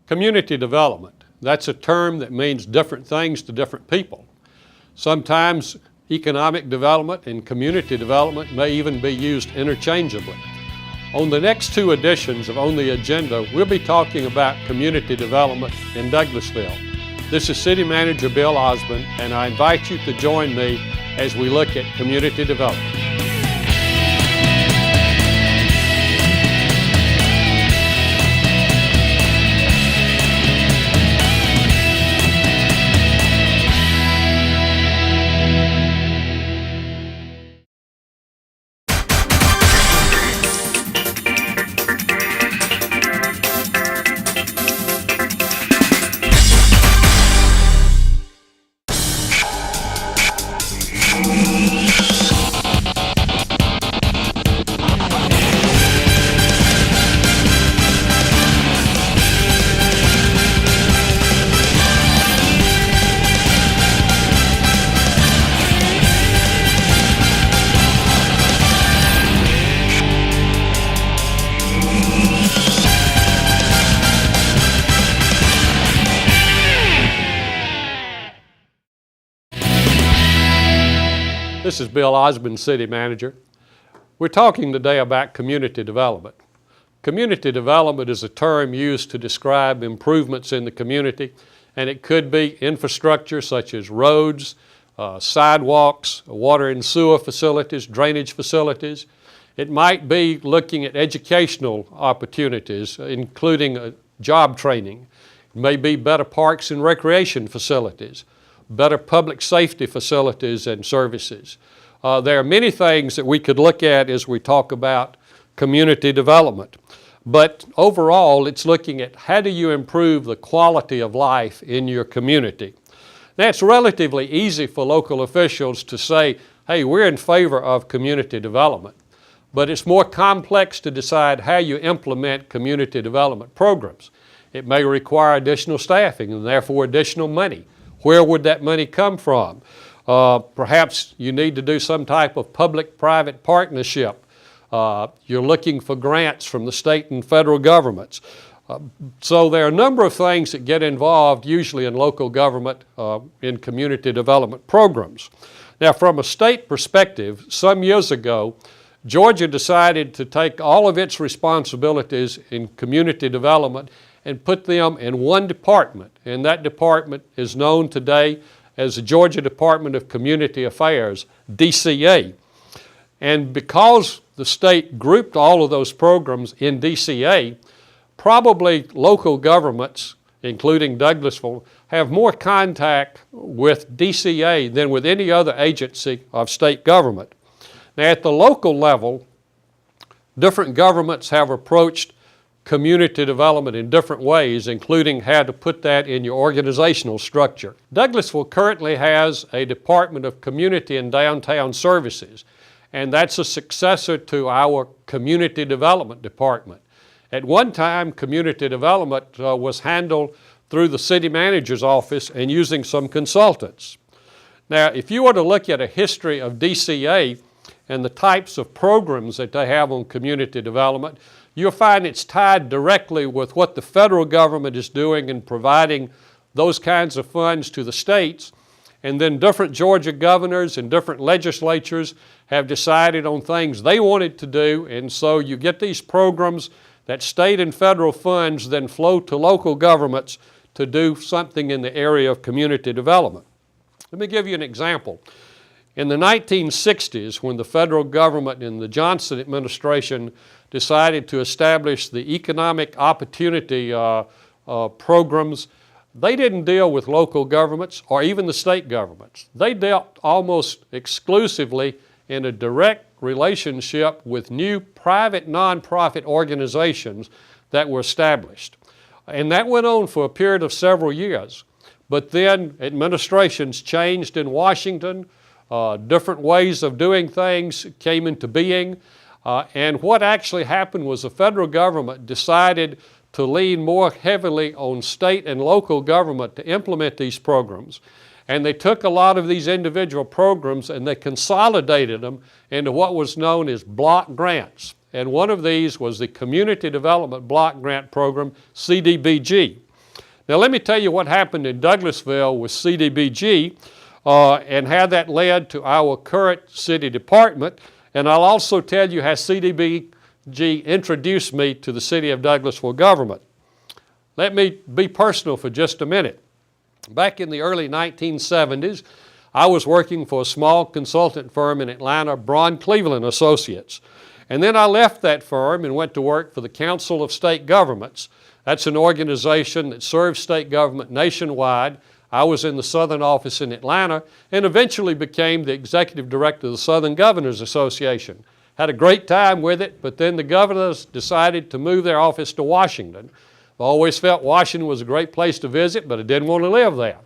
Community development, that's a term that means different things to different people. Sometimes economic development and community development may even be used interchangeably. On the next two editions of On the Agenda, we'll be talking about community development in Douglasville. This is City Manager Bill Osmond, and I invite you to join me as we look at community development. This is Bill Osmond, City Manager. We're talking today about community development. Community development is a term used to describe improvements in the community, and it could be infrastructure such as roads, sidewalks, water and sewer facilities, drainage facilities. It might be looking at educational opportunities, including job training. It may be better parks and recreation facilities, better public safety facilities and services. There are many things that we could look at as we talk about community development. But overall, it's looking at how do you improve the quality of life in your community. Now, it's relatively easy for local officials to say, hey, we're in favor of community development. But it's more complex to decide how you implement community development programs. It may require additional staffing and therefore additional money. Where would that money come from? Perhaps you need to do some type of public-private partnership. You're looking for grants from the state and federal governments. So there are a number of things that get involved usually in local government in community development programs. Now, from a state perspective, some years ago, Georgia decided to take all of its responsibilities in community development and put them in one department, and that department is known today as the Georgia Department of Community Affairs, DCA. And because the state grouped all of those programs in DCA, probably local governments, including Douglasville, have more contact with DCA than with any other agency of state government. Now, at the local level, different governments have approached community development in different ways, including how to put that in your organizational structure. Douglasville currently has a Department of Community and Downtown Services, and that's a successor to our Community Development Department. At one time, community development was handled through the City Manager's office and using some consultants. Now, if you were to look at a history of DCA and the types of programs that they have on community development, you'll find it's tied directly with what the federal government is doing in providing those kinds of funds to the states. And then different Georgia governors and different legislatures have decided on things they wanted to do. And so you get these programs that state and federal funds then flow to local governments to do something in the area of community development. Let me give you an example. In the 1960s, when the federal government and the Johnson administration decided to establish the economic opportunity programs, they didn't deal with local governments or even the state governments. They dealt almost exclusively in a direct relationship with new private nonprofit organizations that were established. And that went on for a period of several years. But then administrations changed in Washington. Different ways of doing things came into being. And what actually happened was the federal government decided to lean more heavily on state and local government to implement these programs. And they took a lot of these individual programs and they consolidated them into what was known as block grants. And one of these was the Community Development Block Grant Program, CDBG. Now let me tell you what happened in Douglasville with CDBG and how that led to our current city department. And I'll also tell you how CDBG introduced me to the City of Douglasville government. Let me be personal for just a minute. Back in the early 1970s, I was working for a small consultant firm in Atlanta, Braun Cleveland Associates. And then I left that firm and went to work for the Council of State Governments. That's an organization that serves state government nationwide. I was in the Southern office in Atlanta and eventually became the executive director of the Southern Governors Association. Had a great time with it, but then the governors decided to move their office to Washington. I always felt Washington was a great place to visit, but I didn't want to live there.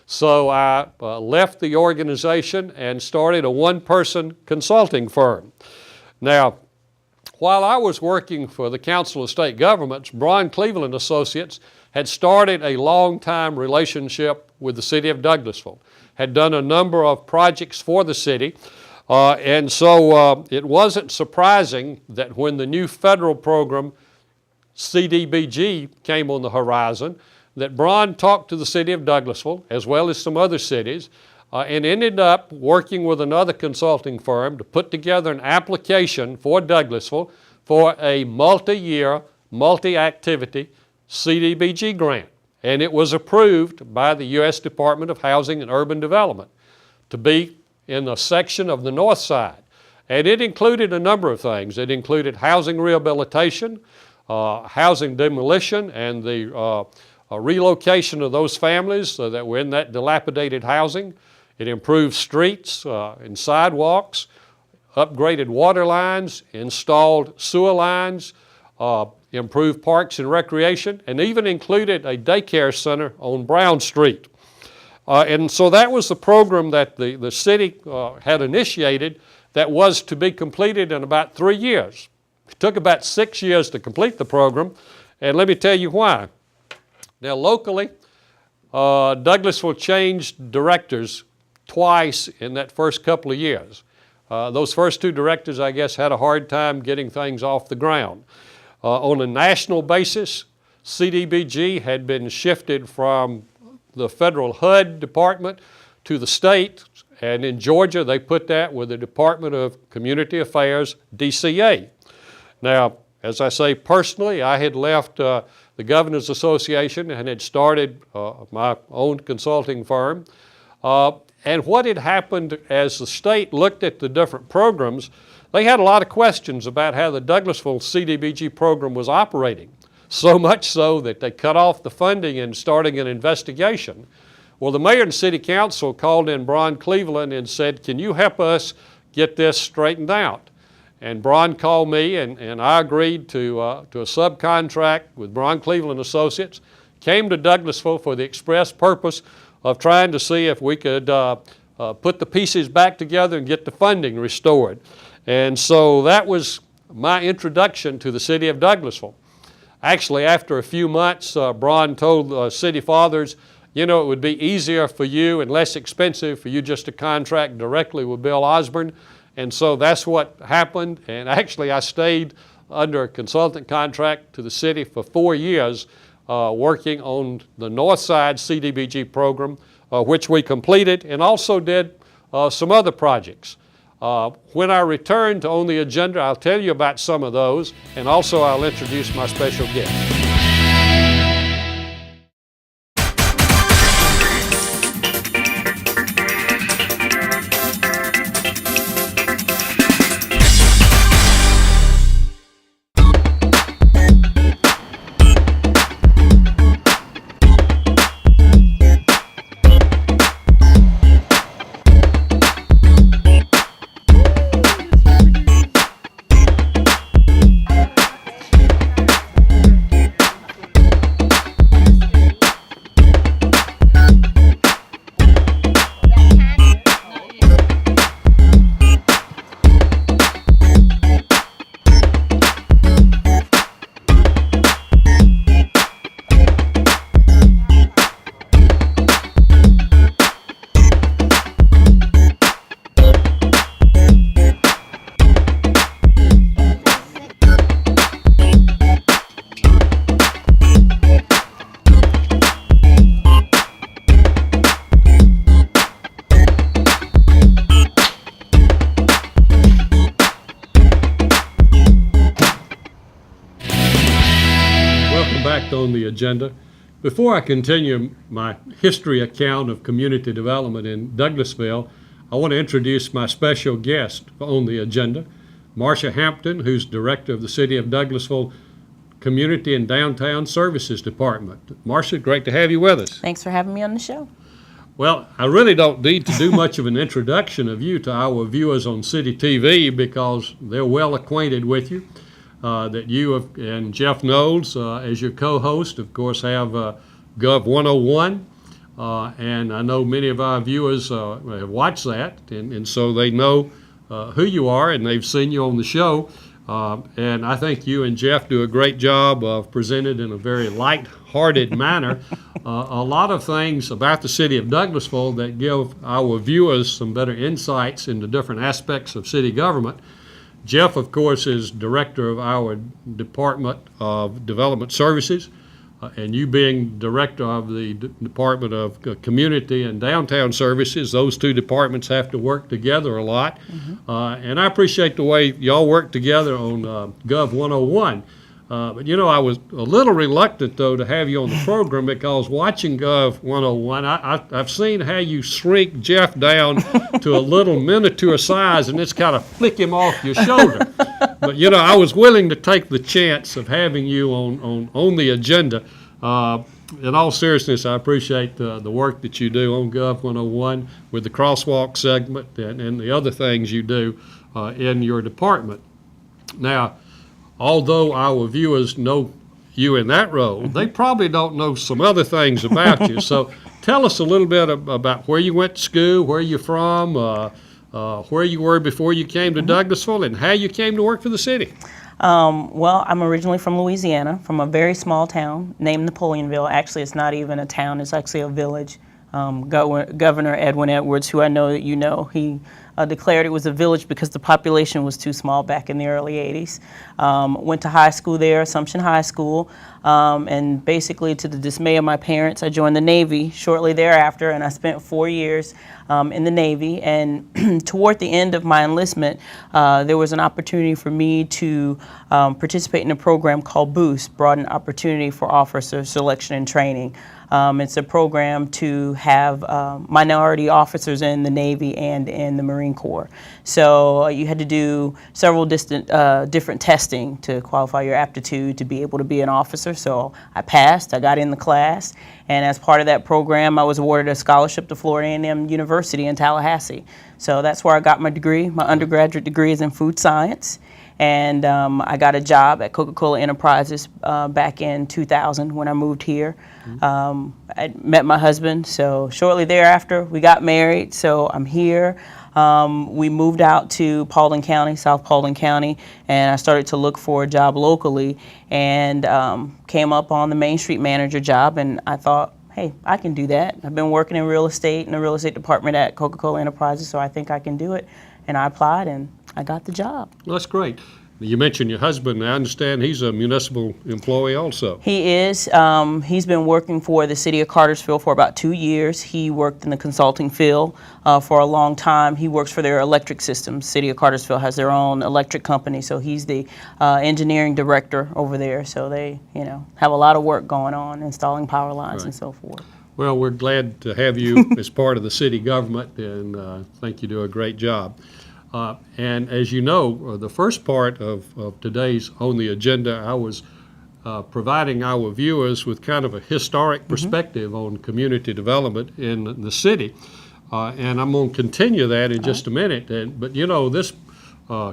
So I left the organization and started a one-person consulting firm. Now, while I was working for the Council of State Governments, Braun Cleveland Associates had started a long-time relationship with the City of Douglasville, had done a number of projects for the city, and so it wasn't surprising that when the new federal program, CDBG, came on the horizon, that Braun talked to the City of Douglasville, as well as some other cities, and ended up working with another consulting firm to put together an application for Douglasville for a multi-year, multi-activity CDBG grant. And it was approved by the U.S. Department of Housing and Urban Development to be in a section of the north side. And it included a number of things. It included housing rehabilitation, housing demolition, and the relocation of those families that were in that dilapidated housing. It improved streets and sidewalks, upgraded water lines, installed sewer lines, improved parks and recreation, and even included a daycare center on Brown Street. And so that was the program that the city had initiated that was to be completed in about 3 years. It took about 6 years to complete the program, and let me tell you why. Now locally, Douglasville changed directors twice in that first couple of years. Those first two directors, I guess, had a hard time getting things off the ground. On a national basis, CDBG had been shifted from the federal HUD department to the state, and in Georgia they put that with the Department of Community Affairs, DCA. Now, as I say personally, I had left the Governors Association and had started my own consulting firm. And what had happened as the state looked at the different programs, they had a lot of questions about how the Douglasville CDBG program was operating. So much so that they cut off the funding and starting an investigation. Well, the mayor and city council called in Braun Cleveland and said, can you help us get this straightened out? And Braun called me, and I agreed to a subcontract with Braun Cleveland Associates, came to Douglasville for the express purpose of trying to see if we could put the pieces back together and get the funding restored. And so that was my introduction to the City of Douglasville. Actually, after a few months, Braun told city fathers, you know, it would be easier for you and less expensive for you just to contract directly with Bill Osborne. And so that's what happened. And actually, I stayed under a consultant contract to the city for 4 years, working on the North Side CDBG program, which we completed, and also did some other projects. When I return to On the Agenda, I'll tell you about some of those, and also I'll introduce my special guest. the agenda. Before I continue my history account of community development in Douglasville, I want to introduce my special guest on the agenda, Marcia Hampton, who's Director of the City of Douglasville Community and Downtown Services Department. Marcia, great to have you with us. Thanks for having me on the show. Well, I really don't need to do much of an introduction of you to our viewers on City TV because they're well acquainted with you. That you and Jeff Knowles, as your co-host, of course, have Gov 101. And I know many of our viewers have watched that, and so they know who you are, and they've seen you on the show. And I think you and Jeff do a great job of presenting in a very light-hearted manner a lot of things about the city of Douglasville that give our viewers some better insights into different aspects of city government. Jeff, of course, is director of our Department of Development Services, and you being director of the Department of Community and Downtown Services, those two departments have to work together a lot. And I appreciate the way y'all work together on Gov 101. But you know, I was a little reluctant, though, to have you on the program because watching Gov 101, I've seen how you shrink Jeff down to a little miniature size and just kind of flick him off your shoulder. But you know, I was willing to take the chance of having you on the agenda. In all seriousness, I appreciate the work that you do on Gov 101 with the crosswalk segment and the other things you do in your department. Now, although our viewers know you in that role, they probably don't know some other things about you. So tell us a little bit about where you went to school, where you're from, where you were before you came to Douglasville, and how you came to work for the city. Well, I'm originally from Louisiana, from a very small town named Napoleonville. Actually, it's not even a town, it's actually a village. Governor Edwin Edwards, who I know that you know, he declared it was a village because the population was too small back in the early 80s. Went to high school there, Assumption High School, and basically to the dismay of my parents, I joined the Navy shortly thereafter, and I spent 4 years in the Navy. And toward the end of my enlistment, there was an opportunity for me to participate in a program called Boost, Broadened Opportunity for Officer Selection and Training. It's a program to have minority officers in the Navy and in the Marine Corps. So you had to do several different testing to qualify your aptitude to be able to be an officer. So I passed, I got in the class, and as part of that program, I was awarded a scholarship to Florida A&M University in Tallahassee. So that's where I got my degree. My undergraduate degree is in food science. And I got a job at Coca-Cola Enterprises back in 2000 when I moved here. I met my husband, so shortly thereafter we got married, so I'm here. We moved out to Paulding County, South Paulding County, and I started to look for a job locally and came up on the Main Street manager job, and I thought, hey, I can do that. I've been working in real estate in the real estate department at Coca-Cola Enterprises, so I think I can do it. And I applied and I got the job. Well, that's great. You mentioned your husband. I understand he's a municipal employee also. He is. He's been working for the city of Cartersville for about 2 years. He worked in the consulting field for a long time. He works for their electric systems. City of Cartersville has their own electric company, so he's the engineering director over there. So they, you know, have a lot of work going on, installing power lines and so forth. Well, we're glad to have you as part of the city government, and I think you do a great job. And as you know, the first part of today's On the Agenda, I was providing our viewers with kind of a historic perspective on community development in the city. And I'm going to continue that in just a minute. But you know, this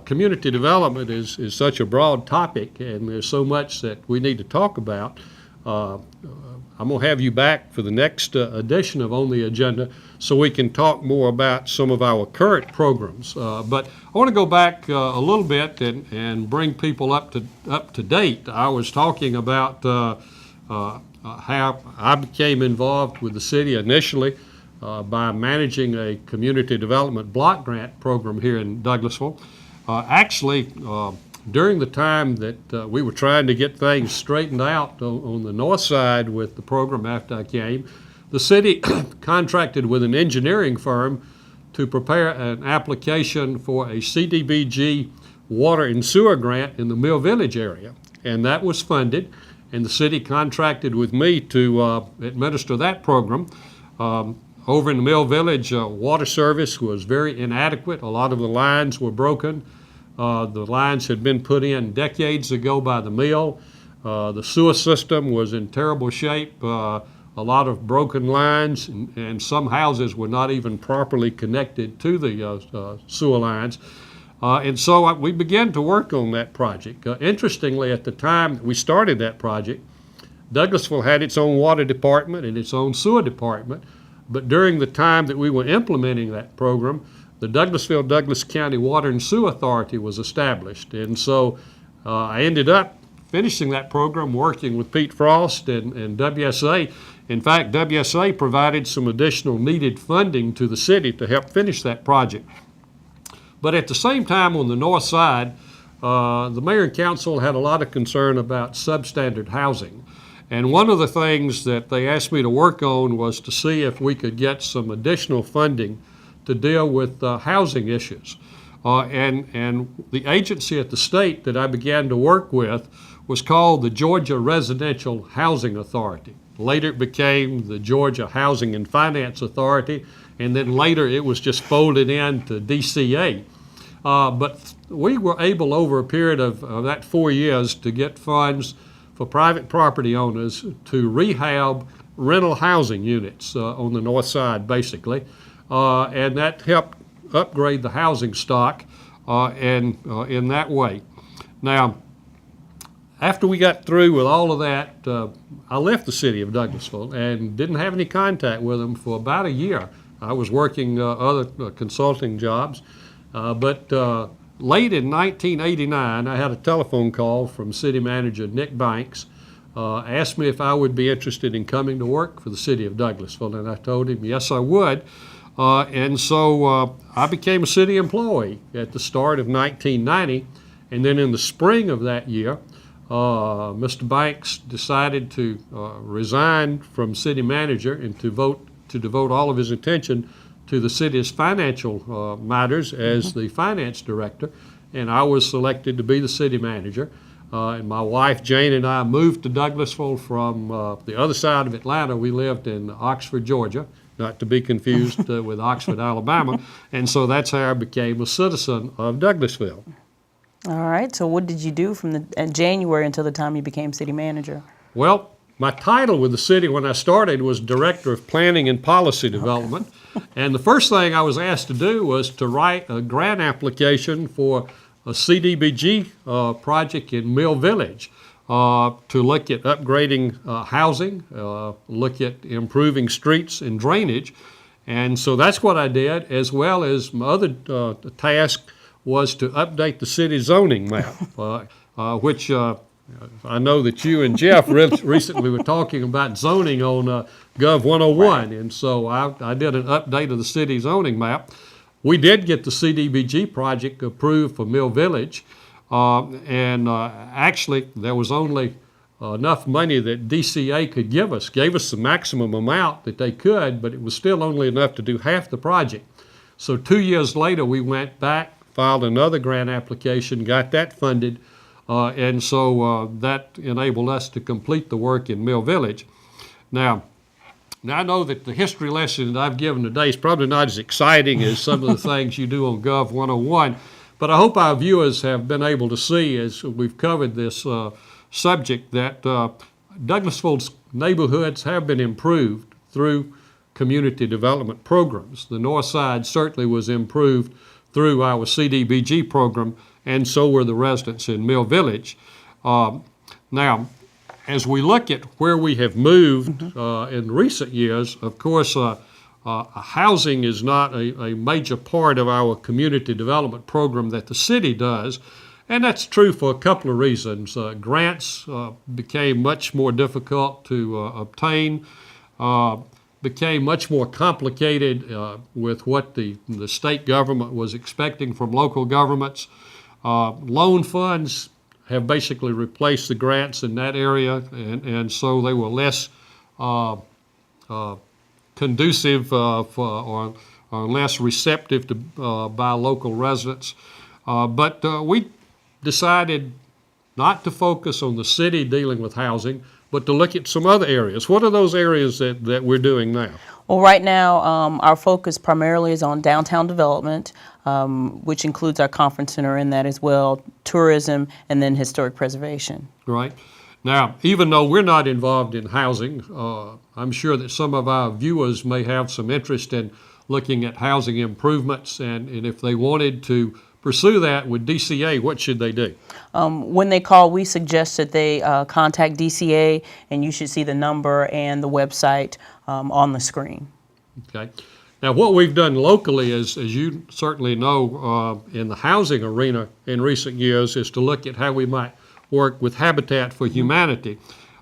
community development is such a broad topic, and there's so much that we need to talk about. I'm going to have you back for the next edition of On the Agenda so we can talk more about some of our current programs. But I want to go back a little bit and bring people up to date. I was talking about how I became involved with the city initially by managing a community development block grant program here in Douglasville. During the time that we were trying to get things straightened out on the north side with the program after I came, the city contracted with an engineering firm to prepare an application for a CDBG water and sewer grant in the Mill Village area. And that was funded. and the city contracted with me to administer that program. Over in the Mill Village, water service was very inadequate. A lot of the lines were broken. The lines had been put in decades ago by the mill. The sewer system was in terrible shape. A lot of broken lines, and some houses were not even properly connected to the sewer lines. And so we began to work on that project. Interestingly, at the time we started that project, Douglasville had its own water department and its own sewer department. But during the time that we were implementing that program, the Douglas County Water and Sewer Authority was established. And so I ended up finishing that program working with Pete Frost and WSA. In fact, WSA provided some additional needed funding to the city to help finish that project. But at the same time, on the north side, the mayor and council had a lot of concern about substandard housing. And one of the things that they asked me to work on was to see if we could get some additional funding to deal with housing issues. And the agency at the state that I began to work with was called the Georgia Residential Housing Authority. Later it became the Georgia Housing and Finance Authority, and then later it was just folded into DCA. But we were able over a period of that 4 years to get funds for private property owners to rehab rental housing units on the north side, basically. And that helped upgrade the housing stock and in that way. Now, after we got through with all of that, I left the city of Douglasville and didn't have any contact with them for about a year. I was working other consulting jobs, but late in 1989, I had a telephone call from city manager Nick Banks, asked me if I would be interested in coming to work for the city of Douglasville, and I told him yes, I would. And so I became a city employee at the start of 1990, and then in the spring of that year, Mr. Banks decided to resign from city manager and to devote all of his attention to the city's financial matters as the finance director, and I was selected to be the city manager. And my wife Jane and I moved to Douglasville from the other side of Atlanta. We lived in Oxford, Georgia, not to be confused with Oxford, Alabama, and so that's how I became a citizen of Douglasville. All right, so what did you do from January until the time you became city manager? Well, my title with the city when I started was Director of Planning and Policy Development. And the first thing I was asked to do was to write a grant application for a CDBG project in Mill Village to look at upgrading housing, look at improving streets and drainage. And so that's what I did, as well as my other task was to update the city zoning map, which I know that you and Jeff recently were talking about zoning on Gov 101, right. And so I did an update of the city zoning map. We did get the CDBG project approved for Mill Village, and actually there was only enough money that DCA could gave us the maximum amount that they could, but it was still only enough to do half the project. So 2 years later we went back, filed another grant application, got that funded, and so that enabled us to complete the work in Mill Village. Now I know that the history lesson that I've given today is probably not as exciting as some of the things you do on Gov 101, but I hope our viewers have been able to see, as we've covered this subject, that Douglasville's neighborhoods have been improved through community development programs. The north side certainly was improved through our CDBG program, and so were the residents in Mill Village. Now, as we look at where we have moved in recent years, of course, housing is not a major part of our community development program that the city does, and that's true for a couple of reasons. Grants became much more difficult to obtain, became much more complicated with what the state government was expecting from local governments. Loan funds have basically replaced the grants in that area, and so they were less conducive or less receptive to by local residents. But we decided not to focus on the city dealing with housing, but to look at some other areas. What are those areas that we're doing now? Well, right now, our focus primarily is on downtown development, which includes our conference center in that as well, tourism, and then historic preservation. Right. Now, even though we're not involved in housing, I'm sure that some of our viewers may have some interest in looking at housing improvements, and if they wanted to pursue that with DCA, what should they do? When they call, we suggest that they contact DCA, and you should see the number and the website on the screen. Okay. Now, what we've done locally, as you certainly know, in the housing arena in recent years, is to look at how we might work with Habitat for Humanity.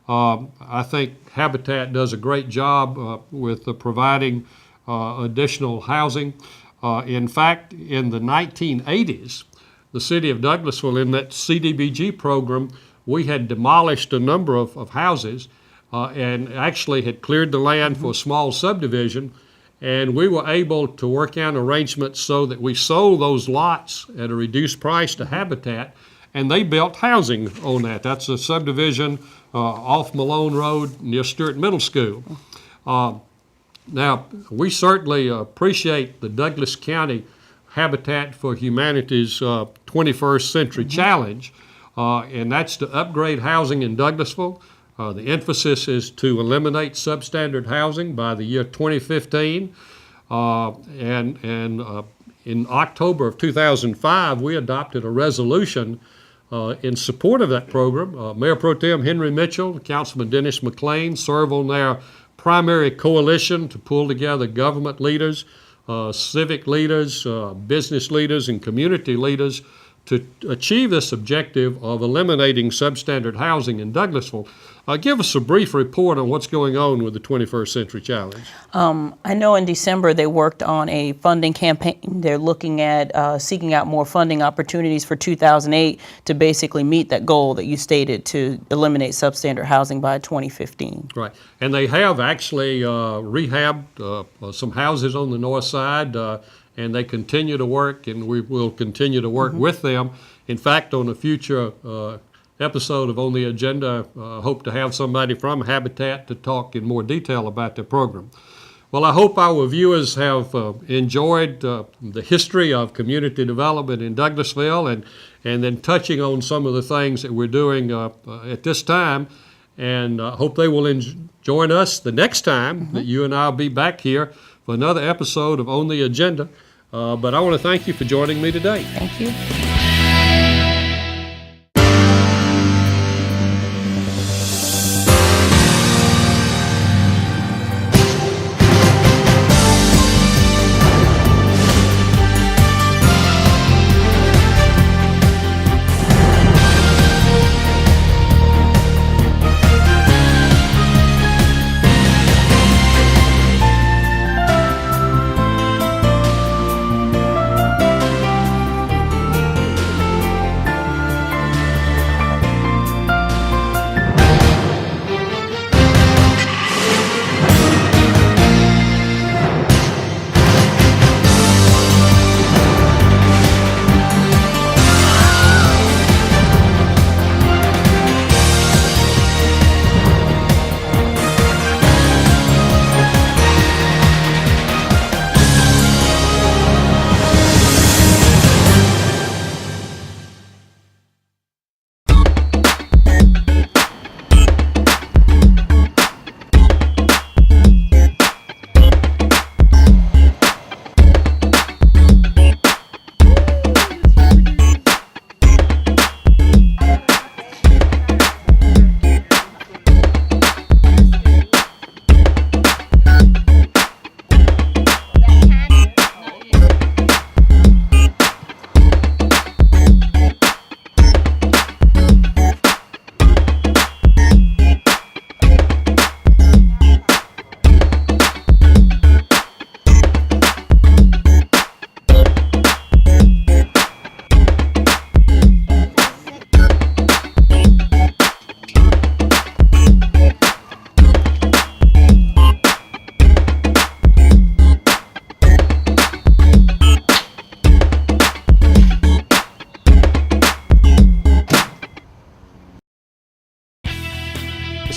I think Habitat does a great job with providing additional housing. In fact, in the 1980s, the city of Douglasville, in that CDBG program, we had demolished a number of houses and actually had cleared the land for a small subdivision, and we were able to work out arrangements so that we sold those lots at a reduced price to Habitat, and they built housing on that. That's a subdivision off Malone Road near Stewart Middle School. Now, we certainly appreciate the Douglas County Habitat for Humanity's 21st Century Challenge, and that's to upgrade housing in Douglasville. The emphasis is to eliminate substandard housing by the year 2015. And in October of 2005, we adopted a resolution in support of that program. Mayor Pro Tem Henry Mitchell, Councilman Dennis McLean serve on their primary coalition to pull together government leaders, civic leaders, business leaders, and community leaders to achieve this objective of eliminating substandard housing in Douglasville. Give us a brief report on what's going on with the 21st Century Challenge. I know in December they worked on a funding campaign. They're looking at seeking out more funding opportunities for 2008 to basically meet that goal that you stated to eliminate substandard housing by 2015. Right, and they have actually rehabbed some houses on the north side, and they continue to work, and we will continue to work with them. In fact, on a future episode of On the Agenda, hope to have somebody from Habitat to talk in more detail about their program. Well, I hope our viewers have enjoyed the history of community development in Douglasville, and then touching on some of the things that we're doing at this time, and hope they will join us the next time that you and I will be back here for another episode of On the Agenda. But I want to thank you for joining me today. Thank you.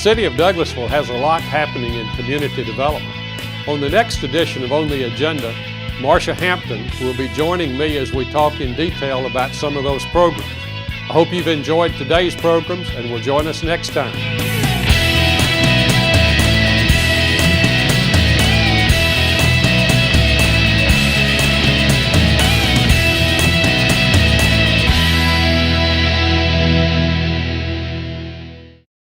City of Douglasville has a lot happening in community development. On the next edition of On the Agenda, Marcia Hampton will be joining me as we talk in detail about some of those programs. I hope you've enjoyed today's programs and will join us next time.